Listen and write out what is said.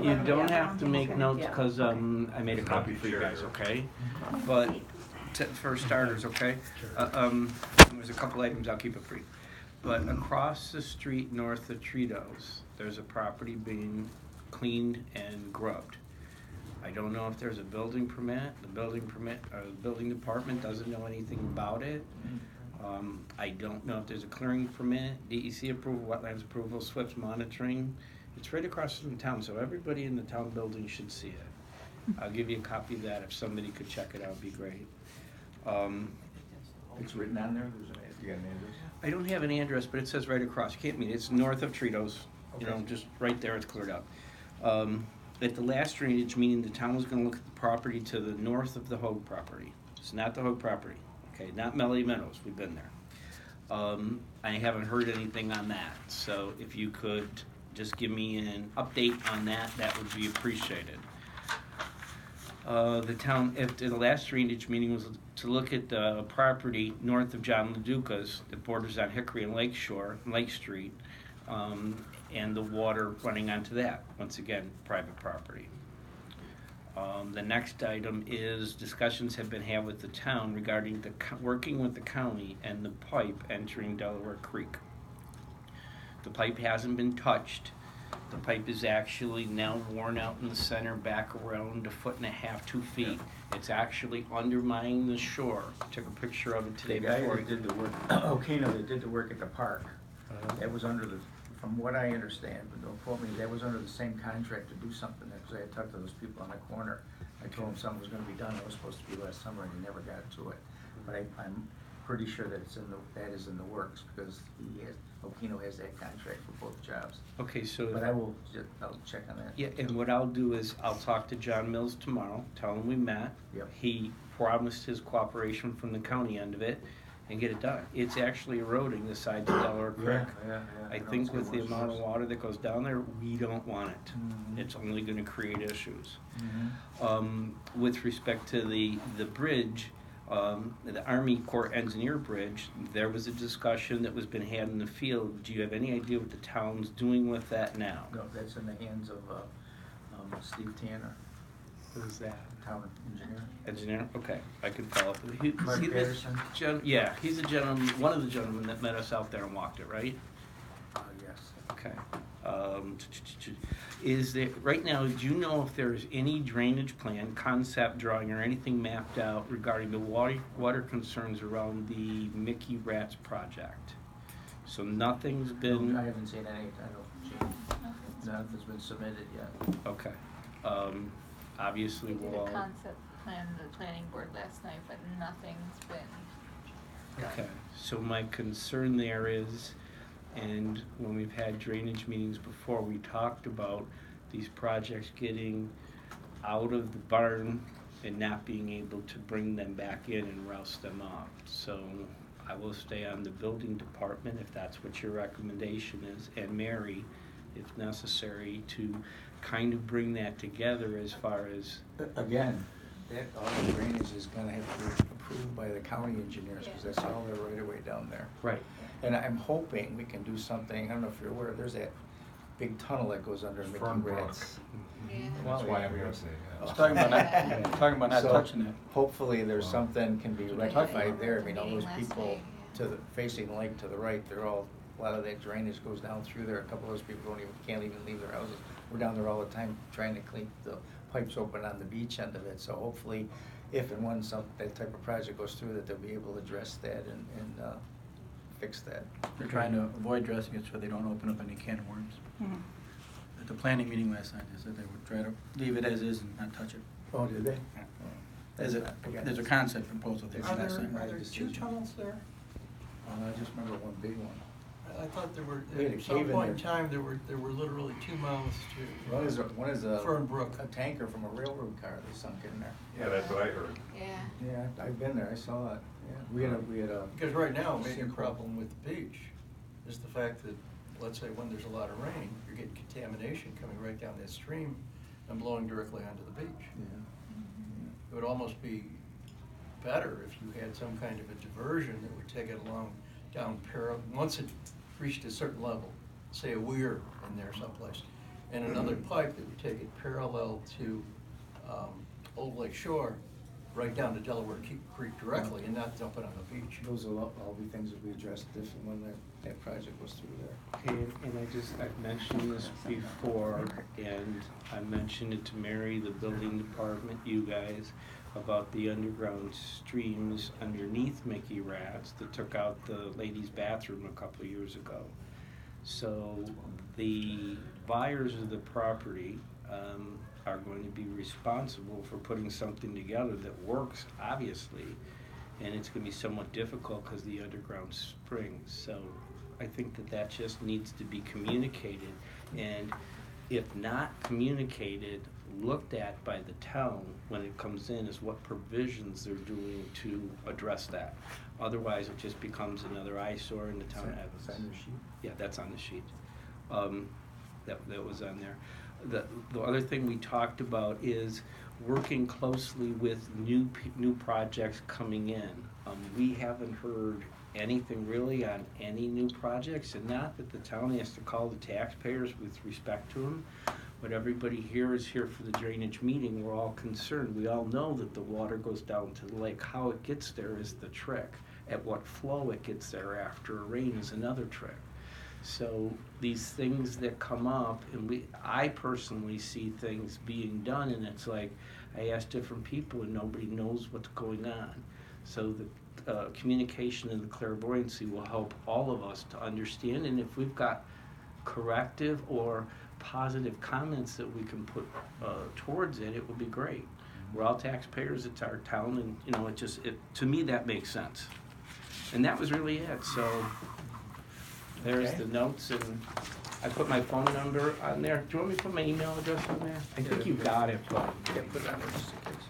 You don't have to make notes because I made a copy for you guys, okay? But for starters, okay? There's a couple items, I'll keep it brief. But across the street north of Tritos, there's a property being cleaned and grubbed. I don't know if there's a building permit. The building department doesn't know anything about it. I don't know if there's a clearing permit, DEC approval, wetlands approval, SWIFT monitoring. It's right across from town, so everybody in the town building should see it. I'll give you a copy of that. If somebody could check it out, it'd be great. It's written on there? You got an address? I don't have an address, but it says right across. You can't meet it. It's north of Tritos. You know, just right there, it's cleared up. At the last drainage meeting, the town was gonna look at the property to the north of the Hoag property. It's not the Hoag property, okay, not Melody Meadows, we've been there. I haven't heard anything on that, so if you could just give me an update on that, that would be appreciated. The town, after the last drainage meeting, was to look at the property north of John LaDuca's that borders on Hickory and Lake Street, and the water running onto that. Once again, private property. The next item is discussions have been had with the town regarding working with the county and the pipe entering Delaware Creek. The pipe hasn't been touched. The pipe is actually now worn out in the center, back around 1.5 to 2 feet. It's actually undermining the shore. Took a picture of it today. The guy that did the work, Okino, that did the work at the park, that was under the, from what I understand, but don't quote me, that was under the same contract to do something, because I had talked to those people on the corner. I told them something was gonna be done, it was supposed to be last summer, and he never got to it. But I'm pretty sure that that is in the works, because Okino has that contract for both jobs. Okay, so. But I'll check on that. Yeah, and what I'll do is I'll talk to John Mills tomorrow, tell him we met. Yep. He promised his cooperation from the county end of it and get it done. It's actually eroding the sides of Delaware Creek. Yeah. I think with the amount of water that goes down there, we don't want it. Mm-hmm. It's only gonna create issues. Mm-hmm. With respect to the bridge, the Army Corps Engineer Bridge, there was a discussion that was been had in the field. Do you have any idea what the town's doing with that now? No, that's in the hands of Steve Tanner, Who's that? town engineer. Engineer? Okay, I can follow up. Mark Patterson? Yeah, he's a gentleman, one of the gentlemen that met us out there and walked it, right? Yes. Okay. Is there, right now, do you know if there's any drainage plan, concept drawing, or anything mapped out regarding the water concerns around the Mickey Rats project? So nothing's been. No, I haven't seen any, nothing's been submitted yet. Okay. Obviously, We did we'll. a concept plan to the planning board last night, but nothing's been done. Okay, so my concern there is, and when we've had drainage meetings before, we talked about these projects getting out of the barn and not being able to bring them back in and roust them up. So I will stay on the building department if that's what your recommendation is, and Mary, if necessary, to kind of bring that together as far as. Again, all the drainage is gonna have to be approved by the county engineers, because that's all their right of way down there. Right. And I'm hoping we can do something, I don't know if you're aware, there's that big tunnel that goes under Mickey Rats. Yeah. Well, That's why yeah. I'm gonna say, yeah. It's talking about not So, touching it. hopefully there's something can be We rectified there. I had mean, a all those meeting last people night, facing the lake to the right, they're all, a lot of that drainage goes down through there. A couple of those people can't even leave their houses. We're down there all the time trying to clean the pipes open on the beach end of it. So hopefully, if and when that type of project goes through, that they'll be able to address that and fix that. They're trying to avoid dressing it so they don't open up any can of worms. At the planning meeting last night, they said they would try to leave it as is and not touch it. Oh, did they? There's a concept proposal there Are last there, night. are there two tunnels there? I just remember one big one. I thought there were, We had a at some cave in point in there. time, there were literally 2 mouths to. One is a Fernbrook. a tanker from a railroad car that sunk in there. Yeah, that's what I heard. Yeah. Yeah, I've been there, I saw it, yeah. We had a. Because right now, a major Sinkhole. problem with the beach is the fact that, let's say when there's a lot of rain, you're getting contamination coming right down that stream and blowing directly onto the beach. Yeah. It would almost be better if you had some kind of a diversion that would take it along down once it reached a certain level, say a weir in there someplace, and another pipe that would take it parallel to Old Lake Shore, right down to Delaware Creek directly, and not dump it on the beach. Those will all be things that we addressed if and when that project goes through there. And I've mentioned this before, and I mentioned it to Mary, the building department, you guys, about the underground streams underneath Mickey Rat's that took out the ladies' bathroom a couple of years ago. So the buyers of the property are going to be responsible for putting something together that works, obviously, and it's going to be somewhat difficult because the underground springs. So I think that just needs to be communicated, and if not communicated, looked at by the town when it comes in is what provisions they're doing to address that. Otherwise, it just becomes another eyesore in the town of Evans. Is that on the sheet? Yeah, that's on the sheet. That was on there. The other thing we talked about is working closely with new projects coming in. We haven't heard anything really on any new projects, and not that the town has to call the taxpayers with respect to them, but everybody here is here for the drainage meeting. We're all concerned. We all know that the water goes down to the lake. How it gets there is the trick. At what flow it gets there after a rain is another trick. So these things that come up, and I personally see things being done, and it's like I ask different people and nobody knows what's going on. So the communication and the clairvoyancy will help all of us to understand, and if we've got corrective or positive comments that we can put towards it, it would be great. We're all taxpayers, it's our town, and you know, to me that makes sense. And that was really it. So there's Okay. the notes, and I put my phone number on there. Do you want me to put my email address on there? I think you got it, but Yeah, put it on there just in case.